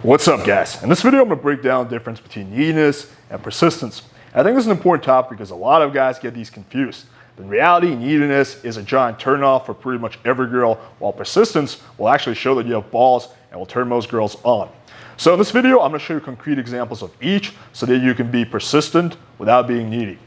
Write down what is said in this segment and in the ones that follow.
What's up, guys? In this video, I'm going to break down the difference between neediness and persistence. I think this is an important topic because a lot of guys get these confused. In reality, neediness is a giant turnoff for pretty much every girl, while persistence will actually show that you have balls and will turn most girls on. So in this video, I'm going to show you concrete examples of each so that you can be persistent without being needy.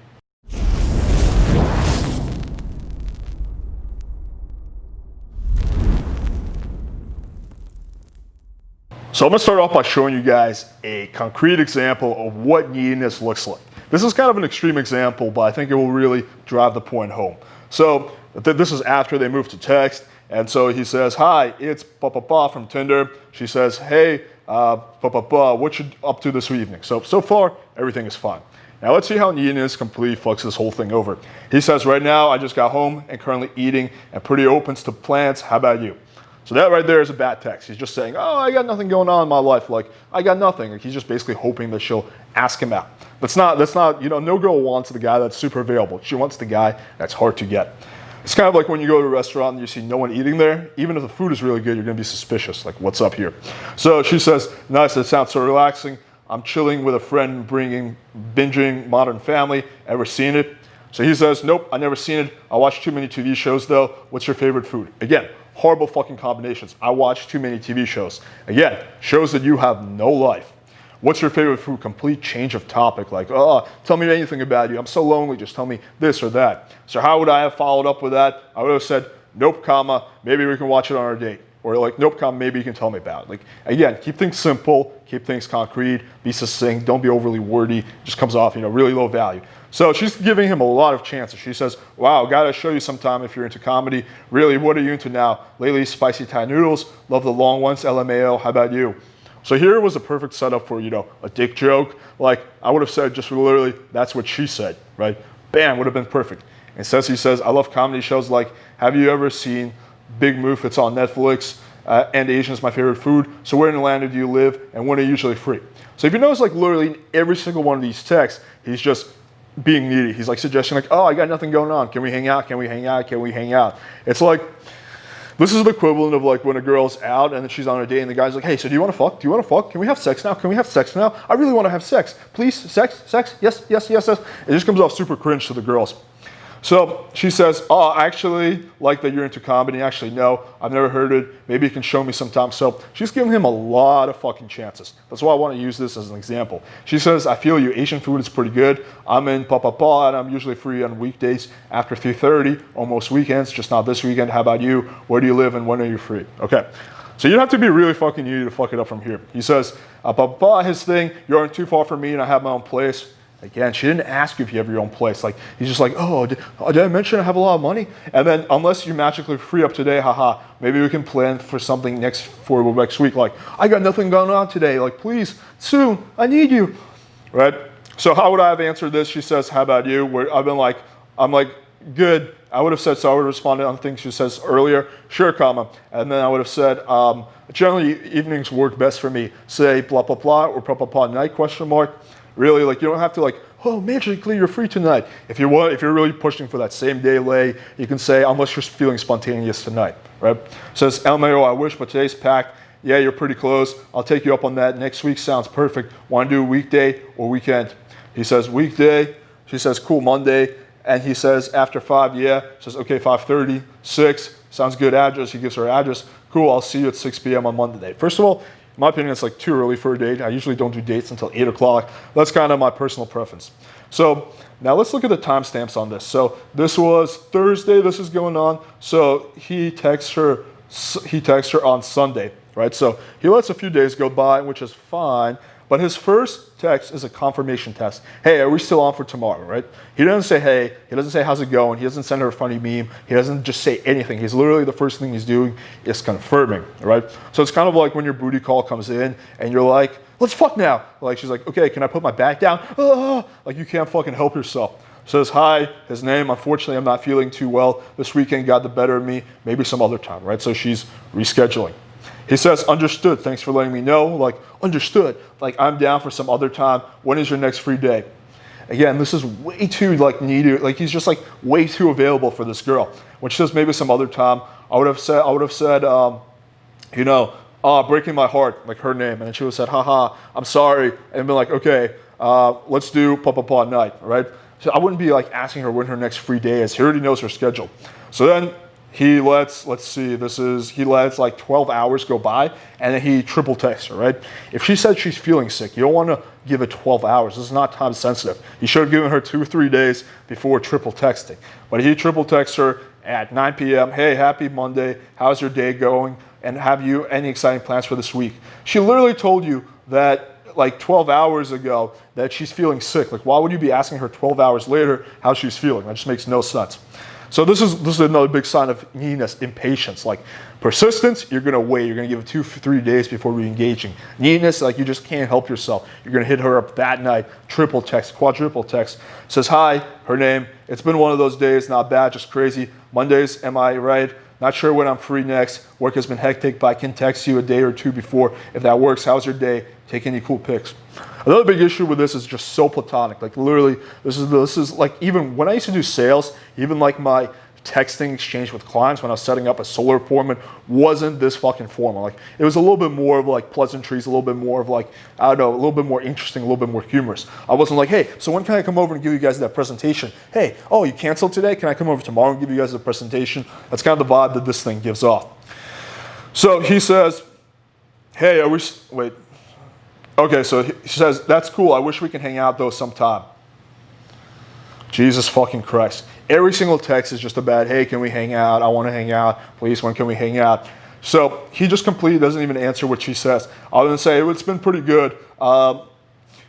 So I'm going to start off by showing you guys a concrete example of what neediness looks like. This is kind of an extreme example, but I think it will really drive the point home. So this is after they moved to text, and so he says, "Hi, it's pa from Tinder." She says, "Hey, what you up to this evening?" So far, everything is fine. Now let's see how neediness completely fucks this whole thing over. He says, "Right now, I just got home and currently eating and pretty open to plans. How about you?" So that right there is a bad text. He's just saying, "Oh, I got nothing going on in my life. Like, I got nothing." Like, he's just basically hoping that she'll ask him out. That's not, no girl wants the guy that's super available. She wants the guy that's hard to get. It's kind of like when you go to a restaurant and you see no one eating there. Even if the food is really good, you're gonna be suspicious. Like, what's up here? So she says, "Nice, that sounds so relaxing. I'm chilling with a friend, binging Modern Family. Ever seen it?" So he says, "Nope, I never seen it. I watch too many TV shows though. What's your favorite food?" Again, horrible fucking combinations. I watch too many TV shows. Again, shows that you have no life. What's your favorite food? Complete change of topic. Like, "Oh, tell me anything about you. I'm so lonely. Just tell me this or that." So how would I have followed up with that? I would have said, "Nope, comma, maybe we can watch it on our date." Or like, "Nope, comma, maybe you can tell me about it." Like, again, keep things simple, keep things concrete, be succinct, don't be overly wordy. Just comes off, really low value. So she's giving him a lot of chances. She says, "Wow, gotta show you sometime if you're into comedy. Really, what are you into now? Lately, spicy Thai noodles. Love the long ones. LMAO. How about you?" So here was a perfect setup for, a dick joke. Like, I would have said just literally, "That's what she said," right? Bam, would have been perfect. Instead, he says, "I love comedy shows like, have you ever seen Big Move? It's on Netflix. And Asian is my favorite food. So where in Atlanta do you live? And when are you usually free?" So if you notice, like, literally in every single one of these texts, he's just being needy. He's like suggesting, like, "Oh, I got nothing going on. Can we hang out? Can we hang out? Can we hang out?" It's like, this is the equivalent of like when a girl's out and then she's on a date and the guy's like, "Hey, so do you want to fuck? Do you want to fuck? Can we have sex now? Can we have sex now? I really want to have sex. Please, sex, sex, yes, yes, yes, yes." It just comes off super cringe to the girls. So she says, "Oh, I actually like that you're into comedy." Actually, no, I've never heard it. Maybe you can show me sometime. So she's giving him a lot of fucking chances. That's why I want to use this as an example. She says, "I feel you. Asian food is pretty good. I'm in pa, and I'm usually free on weekdays after 3:30, almost weekends, just not this weekend. How about you? Where do you live and when are you free?" Okay. So you don't have to be really fucking needy to fuck it up from here. He says, his thing, "You aren't too far from me and I have my own place." Again, she didn't ask you if you have your own place. Like, he's just like, "Oh, did I mention I have a lot of money?" And then, unless you're magically free up today, haha, maybe we can plan for something next week. Like, "I got nothing going on today. Like, please, soon, I need you." Right? So how would I have answered this? She says, "How about you?" Where I'm like, "Good." I would have said, so I would have responded on things she says earlier. "Sure, comma." And then I would have said, "Generally, evenings work best for me. Say, blah, blah, blah, or blah, blah, blah, night, question mark." Really, like, you don't have to like, "Oh, magically you're free tonight." If you're really pushing for that same day lay, you can say, "Unless you're feeling spontaneous tonight," right? Says, "LMAO, I wish, but today's packed. Yeah, you're pretty close. I'll take you up on that. Next week sounds perfect. Want to do a weekday or weekend?" He says, "Weekday." She says, "Cool, Monday." And he says, "After 5, yeah." She says, "Okay, 5:30, 6, sounds good address." He gives her address. "Cool, I'll see you at 6 p.m. on Monday." First of all, in my opinion, it's like too early for a date. I usually don't do dates until 8 o'clock. That's kind of my personal preference. So now let's look at the timestamps on this. So this was Thursday, this is going on. So he texts her on Sunday, right? So he lets a few days go by, which is fine. But his first text is a confirmation text. "Hey, are we still on for tomorrow?" Right? He doesn't say, "Hey." He doesn't say, "How's it going?" He doesn't send her a funny meme. He doesn't just say anything. He's literally, the first thing he's doing is confirming, right? So it's kind of like when your booty call comes in and you're like, "Let's fuck now." Like, she's like, "Okay, can I put my back down?" Like, you can't fucking help yourself. Says, "Hi," his name, "Unfortunately, I'm not feeling too well. This weekend got the better of me. Maybe some other time," right? So she's rescheduling. He says, "Understood. Thanks for letting me know." Like, understood. Like, I'm down for some other time. When is your next free day? Again, this is way too like needy. Like, he's just like way too available for this girl. When she says maybe some other time, I would have said, breaking my heart, like her name. And then she would have said, haha, I'm sorry. And been like, okay, let's do pa night, right? So I wouldn't be like asking her when her next free day is. He already knows her schedule. So then he lets like 12 hours go by, and then he triple texts her, right? If she said she's feeling sick, you don't want to give it 12 hours. This is not time sensitive. You should have given her 2 or 3 days before triple texting. But he triple texts her at 9 p.m. Hey, happy Monday. How's your day going? And have you any exciting plans for this week? She literally told you that like 12 hours ago that she's feeling sick. Like, why would you be asking her 12 hours later how she's feeling? That just makes no sense. So this is another big sign of neediness, impatience. Like persistence, you're gonna wait. You're gonna give it 2 or 3 days before re-engaging. Neediness, like you just can't help yourself. You're gonna hit her up that night, triple text, quadruple text. Says hi, her name. It's been one of those days, not bad, just crazy. Mondays, am I right? Not sure when I'm free next. Work has been hectic, but I can text you a day or two before if that works. How's your day? Take any cool pics. Another big issue with this is just so platonic. Like literally, this is like, even when I used to do sales, even like my texting exchange with clients when I was setting up a solar appointment wasn't this fucking formal. Like it was a little bit more of like pleasantries, a little bit more of like, I don't know, a little bit more interesting, a little bit more humorous. I wasn't like, hey, so when can I come over and give you guys that presentation? Hey, oh, you canceled today? Can I come over tomorrow and give you guys the presentation? That's kind of the vibe that this thing gives off. So he says, hey, okay, so he says, that's cool. I wish we can hang out though sometime. Jesus fucking Christ. Every single text is just about, hey, can we hang out? I want to hang out. Please, when can we hang out? So he just completely doesn't even answer what she says. Other than say, it's been pretty good. And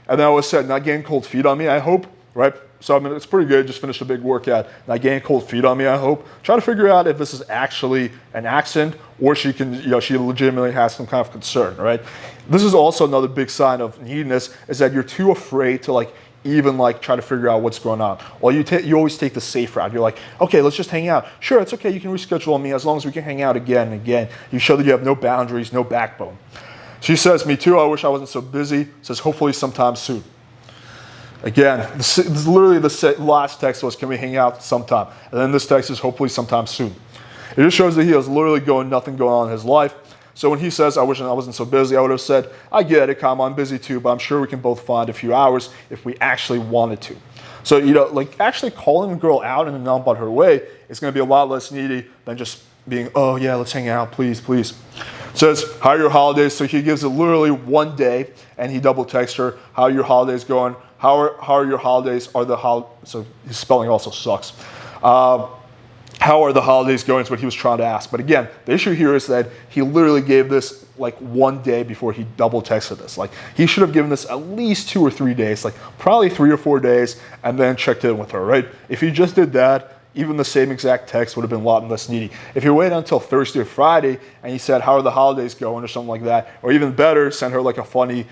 then I always said, not getting cold feet on me, I hope, right? So I mean, it's pretty good. Just finished a big workout. Not getting cold feet on me, I hope. Try to figure out if this is actually an accent or she legitimately has some kind of concern, right? This is also another big sign of neediness, is that you're too afraid to like even like try to figure out what's going on. Well, you always take the safe route. You're like, okay, let's just hang out. Sure, it's okay. You can reschedule on me as long as we can hang out again and again. You show that you have no boundaries, no backbone. She says, me too. I wish I wasn't so busy. Says, hopefully sometime soon. Again, literally the last text was, can we hang out sometime? And then this text is, hopefully sometime soon. It just shows that he has literally nothing going on in his life. So when he says, I wish I wasn't so busy, I would have said, I get it, Kyle, I'm busy too, but I'm sure we can both find a few hours if we actually wanted to. So, like actually calling a girl out in a non-butthurt way is going to be a lot less needy than just being, oh yeah, let's hang out, please, please. Says, how are your holidays? So he gives it literally 1 day, and he double texts her, how are your holidays going? How are your holidays? So his spelling also sucks. How are the holidays going is what he was trying to ask. But again, the issue here is that he literally gave this like 1 day before he double texted this. Like he should have given this at least 2 or 3 days, like probably 3 or 4 days, and then checked in with her, right? If he just did that, even the same exact text would have been a lot less needy. If you waited until Thursday or Friday and you said, how are the holidays going or something like that, or even better, send her like a funny,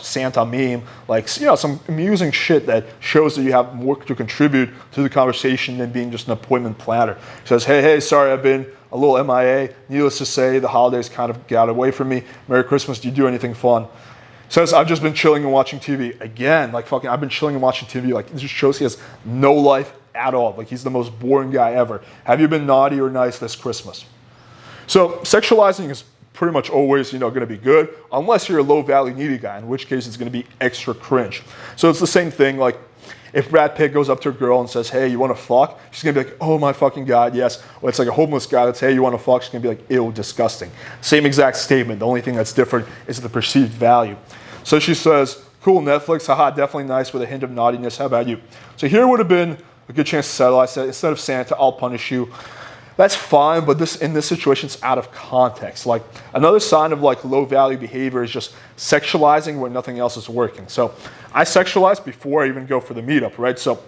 Santa meme, like, some amusing shit that shows that you have more to contribute to the conversation than being just an appointment planner. Says, hey, sorry, I've been a little MIA. Needless to say, the holidays kind of got away from me. Merry Christmas. Do you do anything fun? Says, I've just been chilling and watching TV. Again, like fucking, I've been chilling and watching TV. Like, it just shows he has no life at all. Like, he's the most boring guy ever. Have you been naughty or nice this Christmas? So sexualizing is pretty much always, going to be good, unless you're a low-value needy guy, in which case it's going to be extra cringe. So it's the same thing, like, if Brad Pitt goes up to a girl and says, hey, you want to fuck? She's going to be like, oh my fucking God, yes. Or it's like a homeless guy that's, hey, you want to fuck? She's going to be like, ew, disgusting. Same exact statement. The only thing that's different is the perceived value. So she says, cool, Netflix, haha, definitely nice with a hint of naughtiness. How about you? So here would have been a good chance to settle. I said, instead of Santa, I'll punish you. That's fine, but in this situation, it's out of context. Like, another sign of like low value behavior is just sexualizing when nothing else is working. So I sexualize before I even go for the meetup, right? So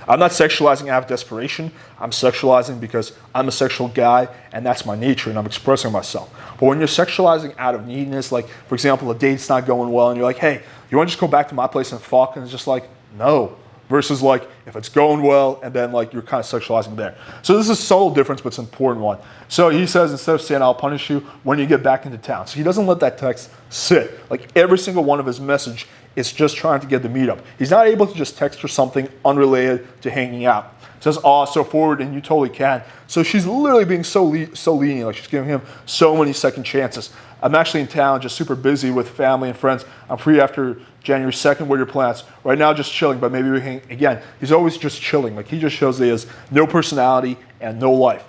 I'm not sexualizing out of desperation. I'm sexualizing because I'm a sexual guy and that's my nature and I'm expressing myself. But when you're sexualizing out of neediness, like for example, a date's not going well and you're like, hey, you want to just go back to my place and fuck? And it's just like, no. Versus like, if it's going well, and then like you're kind of sexualizing there. So this is a subtle difference, but it's an important one. So he says, instead of saying, I'll punish you when you get back into town. So he doesn't let that text sit. Like every single one of his message is just trying to get the meetup. He's not able to just text her something unrelated to hanging out. Says, oh, so forward, and you totally can. So she's literally being so lenient, like she's giving him so many second chances. I'm actually in town, just super busy with family and friends. I'm free after January 2nd. What are your plans? Right now, just chilling, but maybe we can, again, he's always just chilling. Like, he just shows that he has no personality and no life.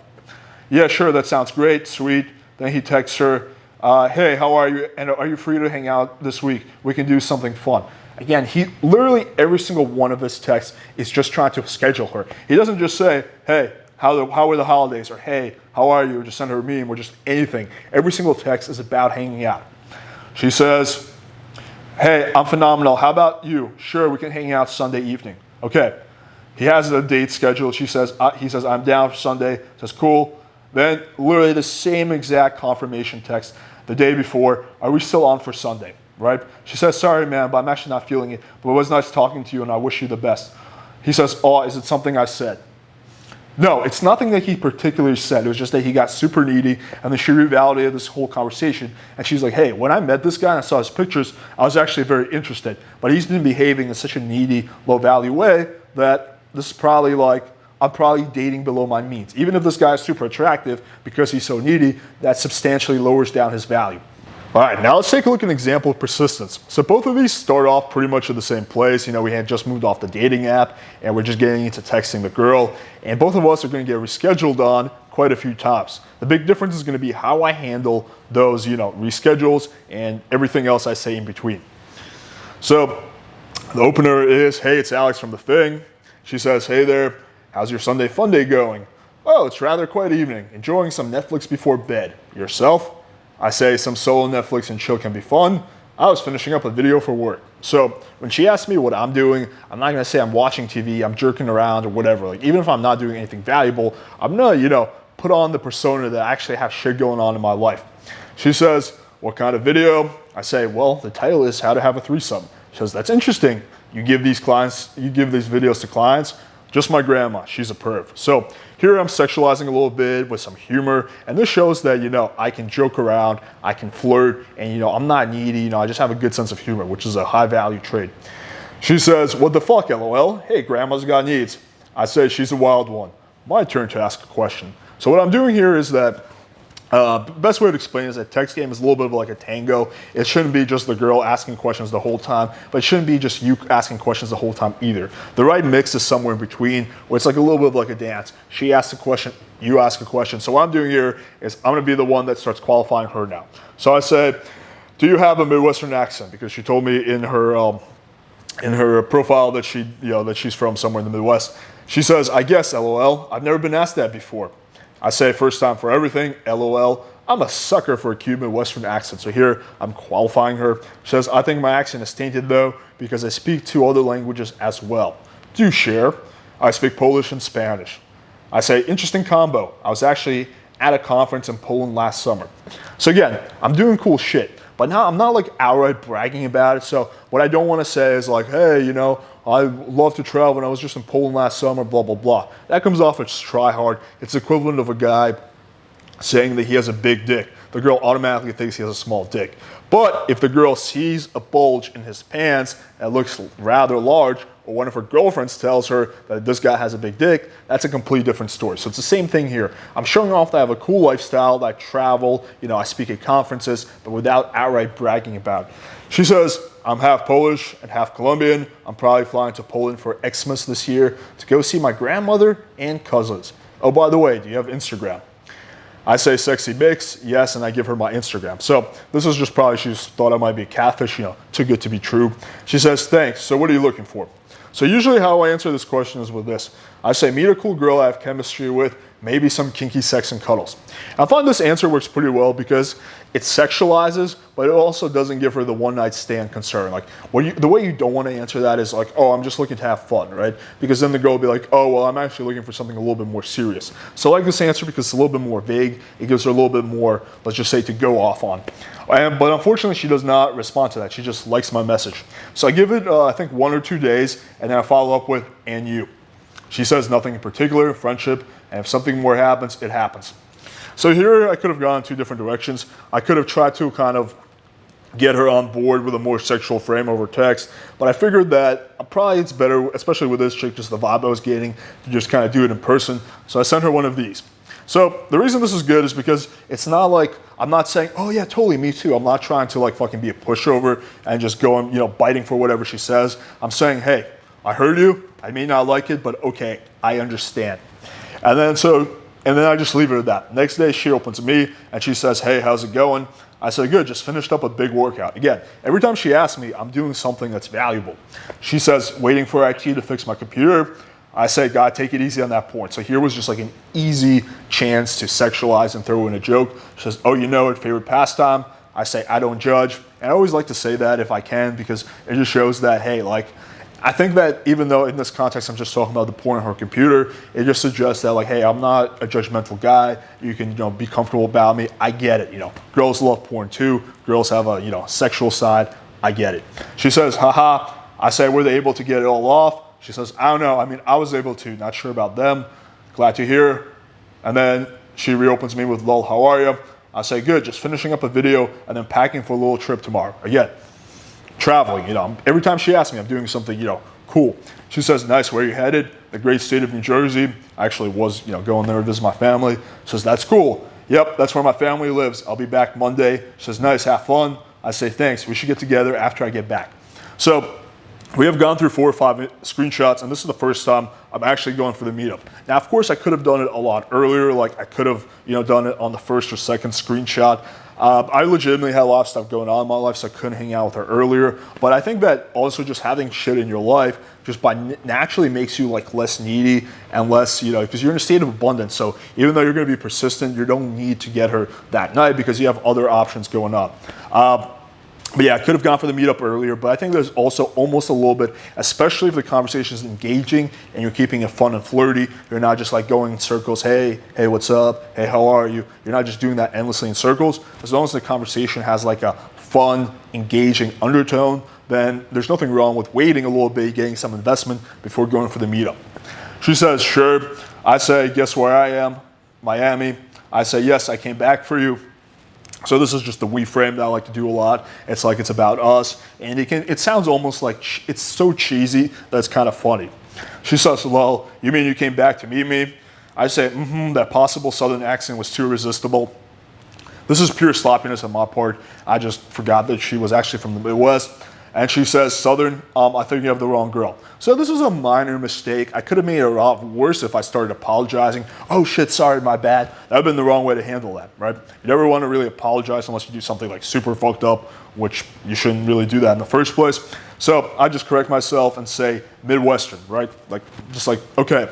Yeah, sure, that sounds great, sweet. Then he texts her, hey, how are you? And are you free to hang out this week? We can do something fun. Again, he literally, every single one of his texts is just trying to schedule her. He doesn't just say, hey, how are the holidays? Or hey, how are you? Or just send her a meme or just anything. Every single text is about hanging out. She says, hey, I'm phenomenal. How about you? Sure, we can hang out Sunday evening. Okay. He has a date scheduled. He says, I'm down for Sunday. Says, cool. Then literally the same exact confirmation text the day before. Are we still on for Sunday? Right? She says, sorry, man, but I'm actually not feeling it. But it was nice talking to you, and I wish you the best. He says, oh, is it something I said? No, it's nothing that he particularly said. It was just that he got super needy, and then she revalidated this whole conversation. And she's like, hey, when I met this guy and I saw his pictures, I was actually very interested. But he's been behaving in such a needy, low-value way that this is probably like, I'm probably dating below my means. Even if this guy is super attractive, because he's so needy, that substantially lowers down his value. All right, now let's take a look at an example of persistence. So both of these start off pretty much in the same place. You know, we had just moved off the dating app and we're just getting into texting the girl. And both of us are going to get rescheduled on quite a few times. The big difference is going to be how I handle those, reschedules and everything else I say in between. So the opener is, hey, it's Alex from The Thing. She says, hey there, how's your Sunday fun day going? Oh, it's rather quiet evening. Enjoying some Netflix before bed. Yourself? I say some solo Netflix and chill can be fun. I was finishing up a video for work. So when she asks me what I'm doing, I'm not gonna say I'm watching TV, I'm jerking around or whatever. Like, even if I'm not doing anything valuable, I'm gonna, put on the persona that I actually have shit going on in my life. She says, what kind of video? I say, well, the title is How to Have a Threesome. She says, that's interesting. You give these videos to clients? Just my grandma, she's a perv. So here I'm sexualizing a little bit with some humor, and this shows that, I can joke around, I can flirt, and, I'm not needy, I just have a good sense of humor, which is a high value trait. She says, what the fuck, LOL? Hey, grandma's got needs. I say, she's a wild one. My turn to ask a question. So what I'm doing here is that, best way to explain it is that text game is a little bit of like a tango. It shouldn't be just the girl asking questions the whole time, but it shouldn't be just you asking questions the whole time either. The right mix is somewhere in between, where it's like a little bit of like a dance. She asks a question, you ask a question. So what I'm doing here is I'm gonna be the one that starts qualifying her now. So I said, do you have a Midwestern accent? Because she told me in her profile that that she's from somewhere in the Midwest. She says, I guess, LOL. I've never been asked that before. I say, first time for everything, LOL. I'm a sucker for a Cuban Western accent. So here, I'm qualifying her. She says, I think my accent is tainted though, because I speak two other languages as well. Do share. I speak Polish and Spanish. I say, interesting combo. I was actually at a conference in Poland last summer. So again, I'm doing cool shit, but now I'm not like outright bragging about it. So what I don't want to say is like, hey, I love to travel and I was just in Poland last summer, blah, blah, blah. That comes off as try hard. It's equivalent of a guy saying that he has a big dick. The girl automatically thinks he has a small dick. But if the girl sees a bulge in his pants that looks rather large, or one of her girlfriends tells her that this guy has a big dick, that's a completely different story. So it's the same thing here. I'm showing off that I have a cool lifestyle, that I travel, I speak at conferences, but without outright bragging about it. She says, I'm half Polish and half Colombian. I'm probably flying to Poland for Xmas this year to go see my grandmother and cousins. Oh, by the way, do you have Instagram? I say sexy mix, yes, and I give her my Instagram. So this is just probably she just thought I might be a catfish, too good to be true. She says, thanks, so what are you looking for? So usually how I answer this question is with this. I say, meet a cool girl I have chemistry with, maybe some kinky sex and cuddles. I find this answer works pretty well because it sexualizes, but it also doesn't give her the one night stand concern. Like the way you don't want to answer that is like, oh, I'm just looking to have fun, right? Because then the girl will be like, oh, well, I'm actually looking for something a little bit more serious. So I like this answer because it's a little bit more vague. It gives her a little bit more, let's just say, to go off on. But unfortunately, she does not respond to that. She just likes my message. So I give it, I think, 1 or 2 days, and then I follow up with, and you. She says nothing in particular, friendship, and if something more happens, it happens. So here I could have gone 2 different directions. I could have tried to kind of get her on board with a more sexual frame over text, but I figured that probably it's better, especially with this chick, just the vibe I was getting, to just kind of do it in person. So I sent her one of these. So the reason this is good is because it's not like, I'm not saying, oh yeah, totally, me too. I'm not trying to like fucking be a pushover and just go and, biting for whatever she says. I'm saying, hey, I heard you. I may not like it, but okay, I understand. And then I just leave it at that. Next day, she opens me and she says, hey, how's it going? I said, good, just finished up a big workout. Again, every time she asks me, I'm doing something that's valuable. She says, waiting for IT to fix my computer. I say, God, take it easy on that point. So here was just like an easy chance to sexualize and throw in a joke. She says, oh, favorite pastime? I say, I don't judge. And I always like to say that if I can, because it just shows that, hey, like, I think that even though in this context I'm just talking about the porn on her computer, it just suggests that like, hey, I'm not a judgmental guy. You can, be comfortable about me. I get it. Girls love porn too. Girls have a, sexual side. I get it. She says, haha. I say, were they able to get it all off? She says, I don't know. I mean, I was able to. Not sure about them. Glad to hear. And then she reopens me with, lol, how are you? I say, good. Just finishing up a video and then packing for a little trip tomorrow. Again, traveling, every time she asks me, I'm doing something, cool. She says, nice, where are you headed? The great state of New Jersey. I actually was, going there to visit my family. She says, that's cool. Yep, that's where my family lives. I'll be back Monday. She says, nice, have fun. I say, thanks. We should get together after I get back. So we have gone through 4 or 5 screenshots, and this is the first time I'm actually going for the meetup. Now, of course, I could have done it a lot earlier. Like I could have, done it on the first or second screenshot. I legitimately had a lot of stuff going on in my life, so I couldn't hang out with her earlier. But I think that also just having shit in your life just naturally makes you like less needy and less, because you're in a state of abundance. So even though you're going to be persistent, you don't need to get her that night because you have other options going on. But yeah, I could have gone for the meetup earlier, but I think there's also almost a little bit, especially if the conversation is engaging and you're keeping it fun and flirty. You're not just like going in circles, hey, what's up? Hey, how are you? You're not just doing that endlessly in circles. As long as the conversation has like a fun, engaging undertone, then there's nothing wrong with waiting a little bit, getting some investment before going for the meetup. She says, sure. I say, guess where I am? Miami. I say, yes, I came back for you. So this is just the we frame that I like to do a lot. It's like it's about us, and it sounds almost like it's so cheesy that it's kind of funny. She says, well, you mean you came back to meet me? I say, that possible southern accent was too irresistible. This is pure sloppiness on my part. I just forgot that she was actually from the Midwest. And she says, Southern, I think you have the wrong girl. So this is a minor mistake. I could have made it a lot worse if I started apologizing. Oh shit, sorry, my bad. That would have been the wrong way to handle that, right? You never want to really apologize unless you do something like super fucked up, which you shouldn't really do that in the first place. So I just correct myself and say Midwestern, right? Okay,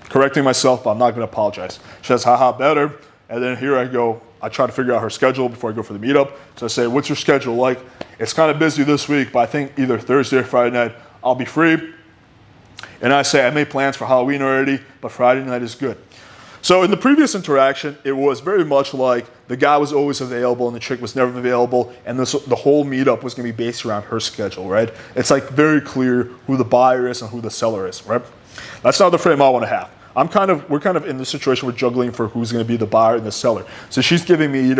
correcting myself, but I'm not going to apologize. She says, haha, better. And then here I go. I try to figure out her schedule before I go for the meetup. So I say, what's your schedule like? It's kind of busy this week, but I think either Thursday or Friday night, I'll be free. And I say, I made plans for Halloween already, but Friday night is good. So in the previous interaction, it was very much like the guy was always available and the chick was never available, and the whole meetup was going to be based around her schedule, right? It's like very clear who the buyer is and who the seller is, right? That's not the frame I want to have. We're kind of in the situation we're juggling for who's going to be the buyer and the seller. So she's giving me,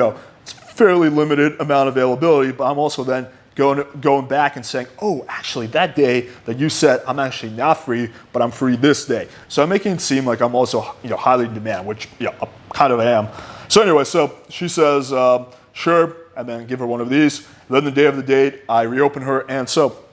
fairly limited amount of availability, but I'm also then going back and saying, oh, actually that day that you said I'm actually not free, but I'm free this day. So I'm making it seem like I'm also, highly in demand, which I kind of am. So anyway, so she says, sure, and then give her one of these. Then the day of the date, I reopen her, and so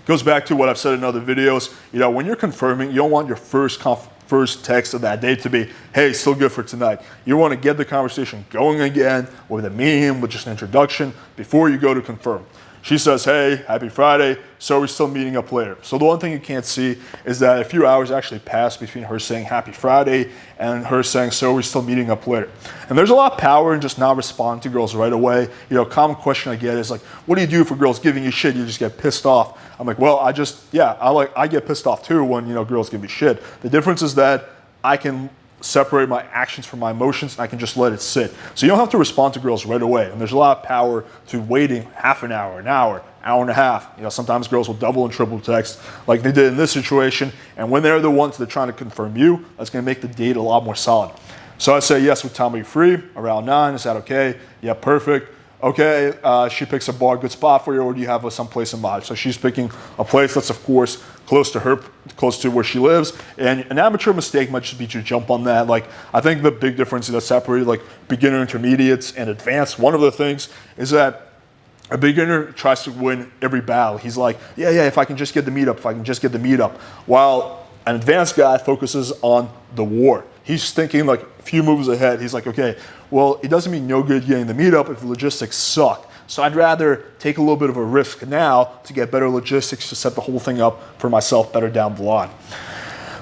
goes back to what I've said in other videos. When you're confirming, you don't want your first text of that day to be, hey, still good for tonight. You want to get the conversation going again with a meme, with just an introduction before you go to confirm. She says, hey, happy Friday, so we're still meeting up later. So the one thing you can't see is that a few hours actually passed between her saying happy Friday and her saying, so we're still meeting up later. And there's a lot of power in just not responding to girls right away. Common question I get is like, what do you do for girls giving you shit? You just get pissed off. I'm like, well, I get pissed off too when, girls give me shit. The difference is that I can separate my actions from my emotions, and I can just let it sit. So you don't have to respond to girls right away. And there's a lot of power to waiting half an hour, hour and a half. Sometimes girls will double and triple text like they did in this situation. And when they're the ones that are trying to confirm you, that's going to make the date a lot more solid. So I say, yes, what time are you free? Around 9. Is that okay? Yeah, perfect. Okay, she picks a bar, good spot for you, or do you have some place in mind? So she's picking a place that's, of course, close to where she lives. And an amateur mistake might just be to jump on that. Like, I think the big difference that separates like beginner, intermediates, and advanced, one of the things is that a beginner tries to win every battle. He's like, yeah, if I can just get the meetup, while an advanced guy focuses on the war. He's thinking like a few moves ahead. He's like, okay, well, it doesn't mean no good getting the meetup if the logistics suck. So I'd rather take a little bit of a risk now to get better logistics to set the whole thing up for myself better down the line.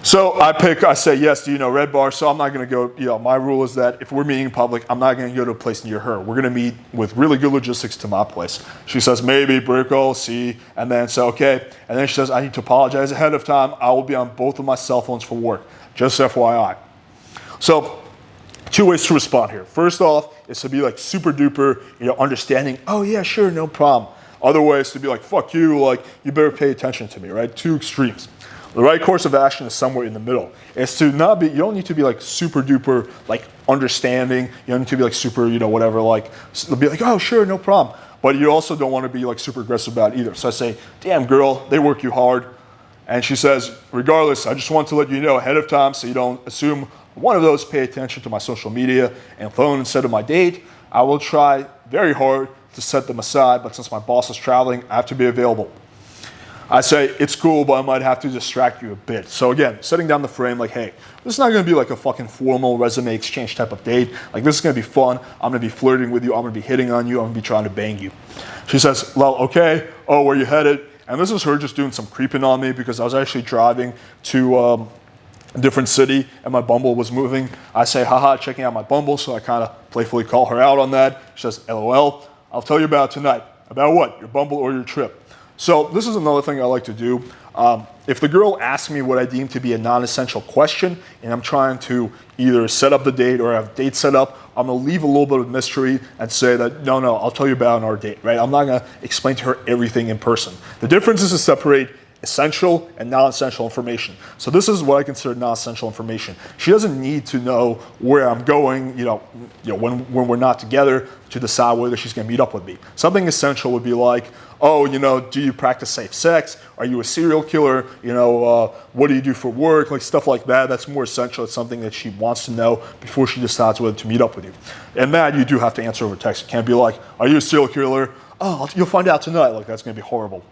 So I say, yes, do you know Red Bar? So I'm not gonna go, my rule is that if we're meeting in public, I'm not gonna go to a place near her. We're gonna meet with really good logistics to my place. She says, maybe, Brickle, see, and then so, okay. And then she says, I need to apologize ahead of time. I will be on both of my cell phones for work, just FYI. So, two ways to respond here. First off is to be like super duper, understanding, oh yeah, sure, no problem. Other ways to be like, fuck you, like, you better pay attention to me, right? Two extremes. The right course of action is somewhere in the middle. It's to not be, you don't need to be like super duper, like understanding. You don't need to be like super, whatever, like, be like, oh sure, no problem. But you also don't want to be like super aggressive about it either. So I say, damn girl, they work you hard. And she says, regardless, I just want to let you know ahead of time so you don't assume one of those pay attention to my social media and phone instead of my date. I will try very hard to set them aside, but since my boss is traveling, I have to be available. I say, it's cool, but I might have to distract you a bit. So again, setting down the frame like, hey, this is not gonna be like a fucking formal resume exchange type of date. Like, this is gonna be fun. I'm gonna be flirting with you. I'm gonna be hitting on you. I'm gonna be trying to bang you. She says, well, okay. Oh, where you headed? And this is her just doing some creeping on me because I was actually driving to a different city and my Bumble was moving. I say, haha, checking out my Bumble. So I kind of playfully call her out on that. She says, LOL, I'll tell you about it tonight. About what? Your Bumble or your trip? So this is another thing I like to do. If the girl asks me what I deem to be a non-essential question and I'm trying to either set up the date or have date set up, I'm gonna leave a little bit of mystery and say that, no, I'll tell you about it on our date, right? I'm not gonna explain to her everything in person. The difference is to separate essential and non-essential information. So this is what I consider non-essential information. She doesn't need to know where I'm going, when we're not together to decide whether she's gonna meet up with me. Something essential would be like, oh, do you practice safe sex? Are you a serial killer? What do you do for work? Like stuff like that. That's more essential. It's something that she wants to know before she decides whether to meet up with you. And that you do have to answer over text. It can't be like, are you a serial killer? Oh, you'll find out tonight. Like, that's gonna be horrible.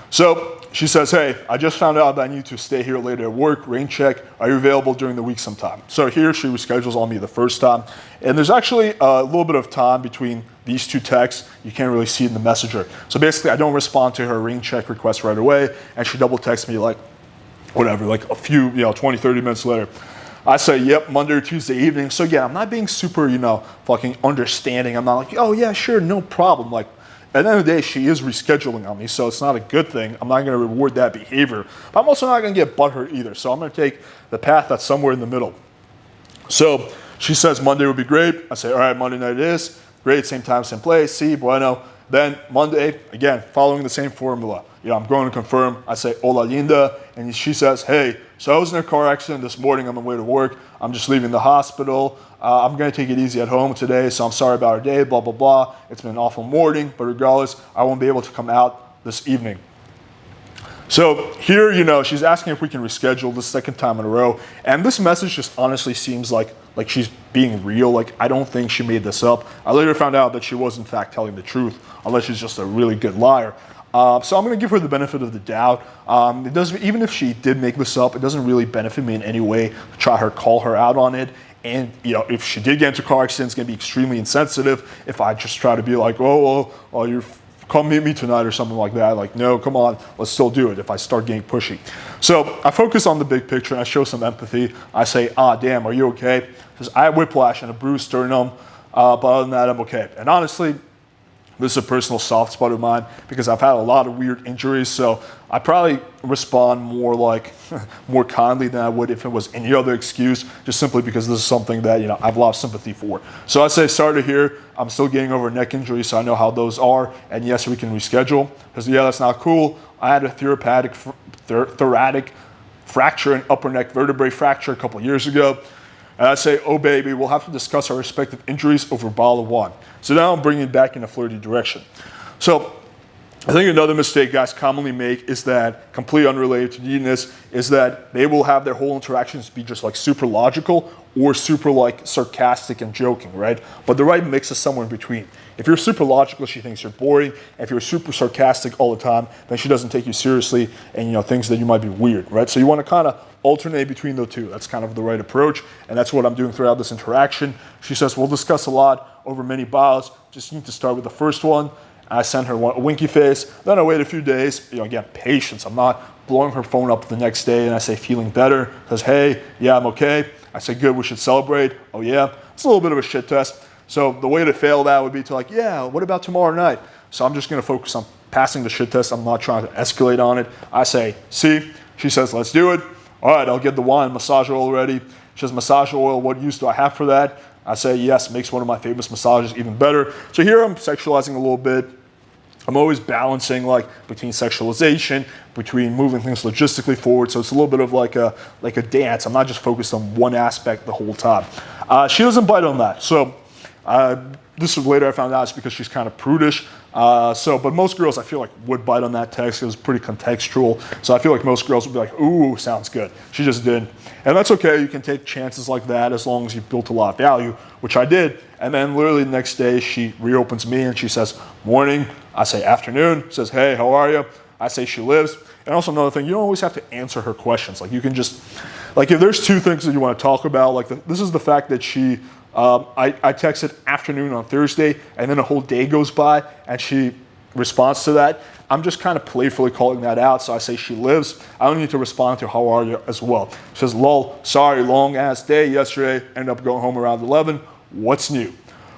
So she says, hey, I just found out that I need to stay here later at work, rain check. Are you available during the week sometime? So here she reschedules on me the first time. And there's actually a little bit of time between these two texts. You can't really see it in the messenger. So basically I don't respond to her rain check request right away. And she double texts me like, whatever, like a few, 20, 30 minutes later. I say, yep, Monday or Tuesday evening. So yeah, I'm not being super, fucking understanding. I'm not like, oh yeah, sure, no problem. Like, at the end of the day, she is rescheduling on me, so it's not a good thing. I'm not going to reward that behavior. But I'm also not going to get butthurt either, so I'm going to take the path that's somewhere in the middle. So she says Monday would be great. I say, all right, Monday night it is. Great, same time, same place. See, bueno. Then Monday, again, following the same formula. I'm going to confirm. I say, hola, linda. And she says, hey, so I was in a car accident this morning on my way to work. I'm just leaving the hospital. I'm going to take it easy at home today, so I'm sorry about our day, blah, blah, blah. It's been an awful morning, but regardless, I won't be able to come out this evening. So here, she's asking if we can reschedule the second time in a row. And this message just honestly seems like she's being real. Like, I don't think she made this up. I later found out that she was in fact telling the truth, unless she's just a really good liar. So I'm going to give her the benefit of the doubt. It doesn't, even if she did make this up, it doesn't really benefit me in any way to try her, call her out on it. And if she did get into a car accident, it's going to be extremely insensitive if I just try to be like, oh, you're come meet me tonight or something like that. Like, no, come on, let's still do it if I start getting pushy. So I focus on the big picture and I show some empathy. I say, damn, are you okay? Because I have whiplash and a bruised sternum, but other than that, I'm okay. And honestly, this is a personal soft spot of mine because I've had a lot of weird injuries, so I probably respond more more kindly than I would if it was any other excuse, just simply because this is something that I have a lot of sympathy for. So I say, sorry to hear, I'm still getting over a neck injury, so I know how those are, and yes, we can reschedule. Because that's not cool. I had a thoracic fracture and upper neck vertebrae fracture a couple years ago. And I say, oh baby, we'll have to discuss our respective injuries over a bottle of wine. So now I'm bringing it back in a flirty direction. So I think another mistake guys commonly make is that, completely unrelated to neediness, is that they will have their whole interactions be just like super logical or super like sarcastic and joking, right? But the right mix is somewhere in between. If you're super logical, she thinks you're boring. If you're super sarcastic all the time, then she doesn't take you seriously and thinks that you might be weird, right? So you want to kind of alternate between the two. That's kind of the right approach, and that's what I'm doing throughout this interaction. She says, we'll discuss a lot over many bottles. Just need to start with the first one. I send her a winky face. Then I wait a few days. Again, patience. I'm not blowing her phone up the next day and I say, feeling better? Says, hey, yeah, I'm okay. I say, good, we should celebrate. Oh yeah. It's a little bit of a shit test. So the way to fail that would be to like, yeah, what about tomorrow night? So I'm just going to focus on passing the shit test. I'm not trying to escalate on it. I say, see? She says, let's do it. All right, I'll get the wine, massage oil ready. She says, massage oil, what use do I have for that? I say, yes, makes one of my famous massages even better. So here I'm sexualizing a little bit. I'm always balancing like between sexualization, between moving things logistically forward. So it's a little bit of like a dance. I'm not just focused on one aspect the whole time. She doesn't bite on that. So this is later I found out it's because she's kind of prudish. But most girls I feel like would bite on that text. It was pretty contextual. So I feel like most girls would be like, ooh, sounds good. She just didn't. And that's okay. You can take chances like that as long as you've built a lot of value, which I did. And then literally the next day she reopens me and she says, morning. I say afternoon. Says, hey, how are you? I say she lives. And also another thing, you don't always have to answer her questions. Like you can just, like if there's two things that you want to talk about, like this is the fact that she, I texted afternoon on Thursday and then a whole day goes by and she responds to that. I'm just kind of playfully calling that out. So I say she lives. I don't need to respond to how are you as well. She says, lol, sorry, long ass day yesterday. Ended up going home around 11. What's new?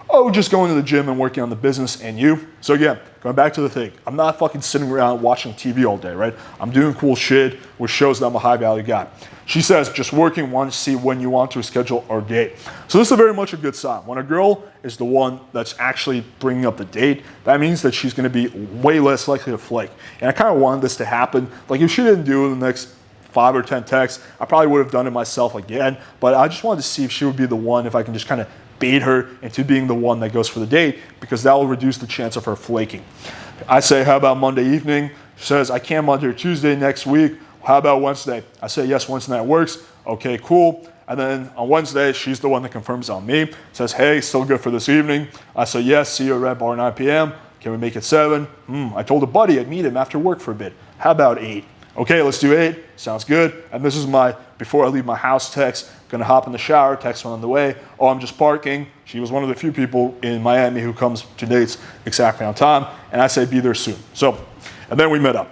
Oh, just going to the gym and working on the business. And you? So again, going back to the thing, I'm not fucking sitting around watching TV all day, right? I'm doing cool shit, which shows that I'm a high value guy. She says, just working, want to see when you want to schedule our date. So this is very much a good sign. When a girl is the one that's actually bringing up the date, that means that she's going to be way less likely to flake. And I kind of wanted this to happen. Like if she didn't do it in the next 5 or 10 texts, I probably would have done it myself again. But I just wanted to see if she would be the one, if I can just kind of bait her into being the one that goes for the date, because that will reduce the chance of her flaking. I say, how about Monday evening? She says, I can Monday or Tuesday next week. How about Wednesday? I say, yes, Wednesday night works. Okay, cool. And then on Wednesday, she's the one that confirms on me. Says, hey, still good for this evening? I say, yes, see you at Red Bar 9 p.m. Can we make it 7? I told a buddy I'd meet him after work for a bit. How about 8? Okay, let's do 8. Sounds good. And this is my before I leave my house text. Gonna hop in the shower, text one on the way. Oh, I'm just parking. She was one of the few people in Miami who comes to dates exactly on time. And I say, be there soon. So, and then we met up.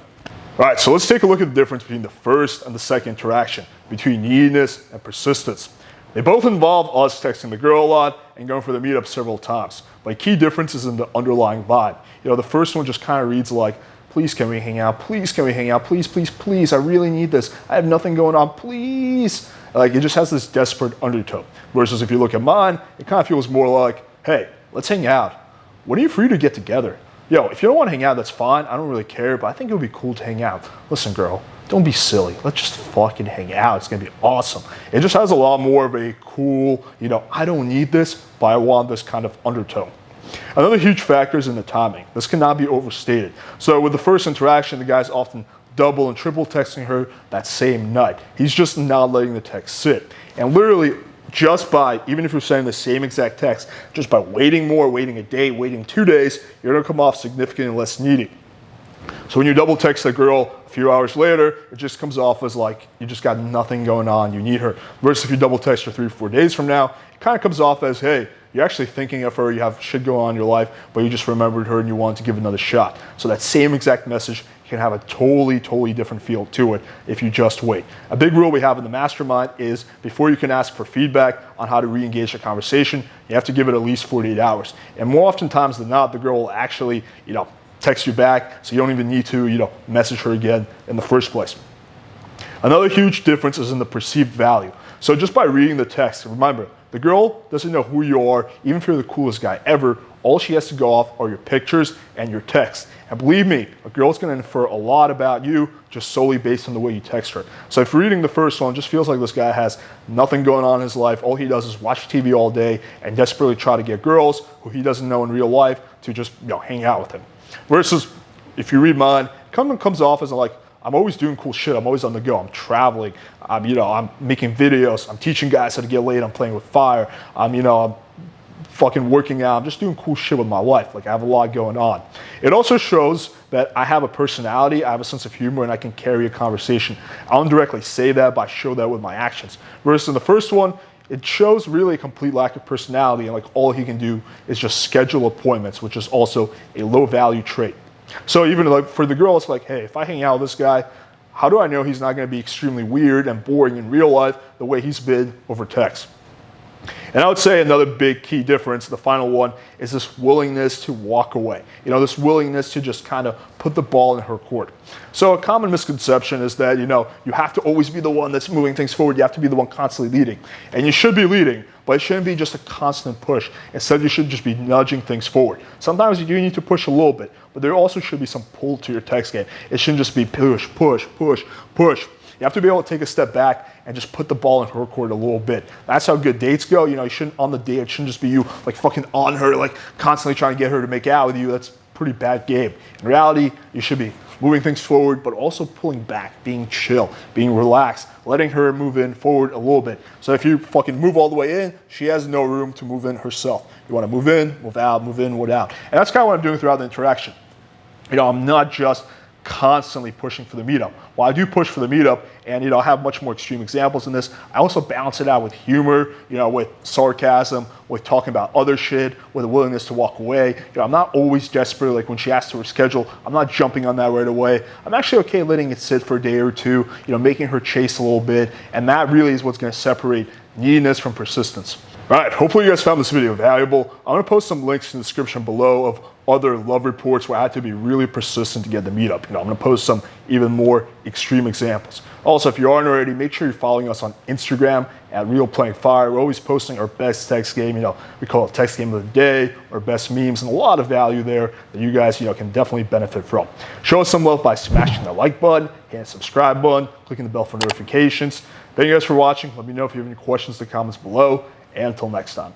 All right, so let's take a look at the difference between the first and the second interaction, between neediness and persistence. They both involve us texting the girl a lot and going for the meetup several times. But key difference is in the underlying vibe. The first one just kind of reads like, please can we hang out? Please can we hang out? Please, please, please, I really need this. I have nothing going on, please. Like it just has this desperate undertone. Versus if you look at mine, it kind of feels more like, hey, let's hang out. When are you free to get together? If you don't want to hang out, that's fine. I don't really care, but I think it would be cool to hang out. Listen, girl, don't be silly. Let's just fucking hang out. It's going to be awesome. It just has a lot more of a cool, I don't need this, but I want this kind of undertone. Another huge factor is in the timing. This cannot be overstated. So with the first interaction, the guy's often double and triple texting her that same night. He's just not letting the text sit. And literally, just by, even if you're saying the same exact text, just by waiting more, waiting a day, waiting 2 days, you're gonna come off significantly less needy. So when you double text a girl a few hours later, it just comes off as like you just got nothing going on, you need her. Versus if you double text her 3 or 4 days from now, it kind of comes off as, hey, you're actually thinking of her, you have shit going on in your life, but you just remembered her and you want to give another shot. So that same exact message can have a totally different feel to it if you just wait. A big rule we have in the mastermind is before you can ask for feedback on how to re-engage a conversation, you have to give it at least 48 hours. And more oftentimes than not, the girl will actually, text you back, so you don't even need to, message her again in the first place. Another huge difference is in the perceived value. So just by reading the text, remember, the girl doesn't know who you are, even if you're the coolest guy ever, all she has to go off are your pictures and your texts. And believe me, a girl's gonna infer a lot about you just solely based on the way you text her. So if you're reading the first one, it just feels like this guy has nothing going on in his life. All he does is watch TV all day and desperately try to get girls who he doesn't know in real life to just hang out with him. Versus if you read mine, comes off as like, I'm always doing cool shit. I'm always on the go. I'm traveling. I'm making videos. I'm teaching guys how to get laid. I'm playing with fire. I'm fucking working out. I'm just doing cool shit with my life. Like, I have a lot going on. It also shows that I have a personality, I have a sense of humor, and I can carry a conversation. I don't directly say that, but I show that with my actions. Versus in the first one, it shows really a complete lack of personality, and like all he can do is just schedule appointments, which is also a low value trait. So even like for the girl, it's like, hey, if I hang out with this guy, how do I know he's not going to be extremely weird and boring in real life the way he's been over text? And I would say another big key difference, the final one, is this willingness to walk away. This willingness to just kind of put the ball in her court. So a common misconception is that, you have to always be the one that's moving things forward. You have to be the one constantly leading. And you should be leading, but it shouldn't be just a constant push. Instead, you should just be nudging things forward. Sometimes you do need to push a little bit, but there also should be some pull to your text game. It shouldn't just be push, push, push, push. You have to be able to take a step back and just put the ball in her court a little bit. That's how good dates go. You shouldn't, on the date, it shouldn't just be you like fucking on her, like constantly trying to get her to make out with you. That's a pretty bad game. In reality, you should be moving things forward, but also pulling back, being chill, being relaxed, letting her move in forward a little bit. So if you fucking move all the way in, she has no room to move in herself. You want to move in, move out, move in, move out. And that's kind of what I'm doing throughout the interaction. I'm not just constantly pushing for the meetup. While I do push for the meetup, and I have much more extreme examples in this, I also balance it out with humor, with sarcasm, with talking about other shit, with a willingness to walk away. I'm not always desperate, like when she asks to reschedule, I'm not jumping on that right away. I'm actually okay letting it sit for a day or two, making her chase a little bit, and that really is what's going to separate neediness from persistence. All right, hopefully you guys found this video valuable. I'm gonna post some links in the description below of other love reports where I had to be really persistent to get the meetup. I'm gonna post some even more extreme examples. Also, if you aren't already, make sure you're following us on Instagram at Real Playing Fire. We're always posting our best text game. We call it text game of the day, our best memes, and a lot of value there that you guys, can definitely benefit from. Show us some love by smashing the like button, hitting the subscribe button, clicking the bell for notifications. Thank you guys for watching. Let me know if you have any questions in the comments below. And until next time.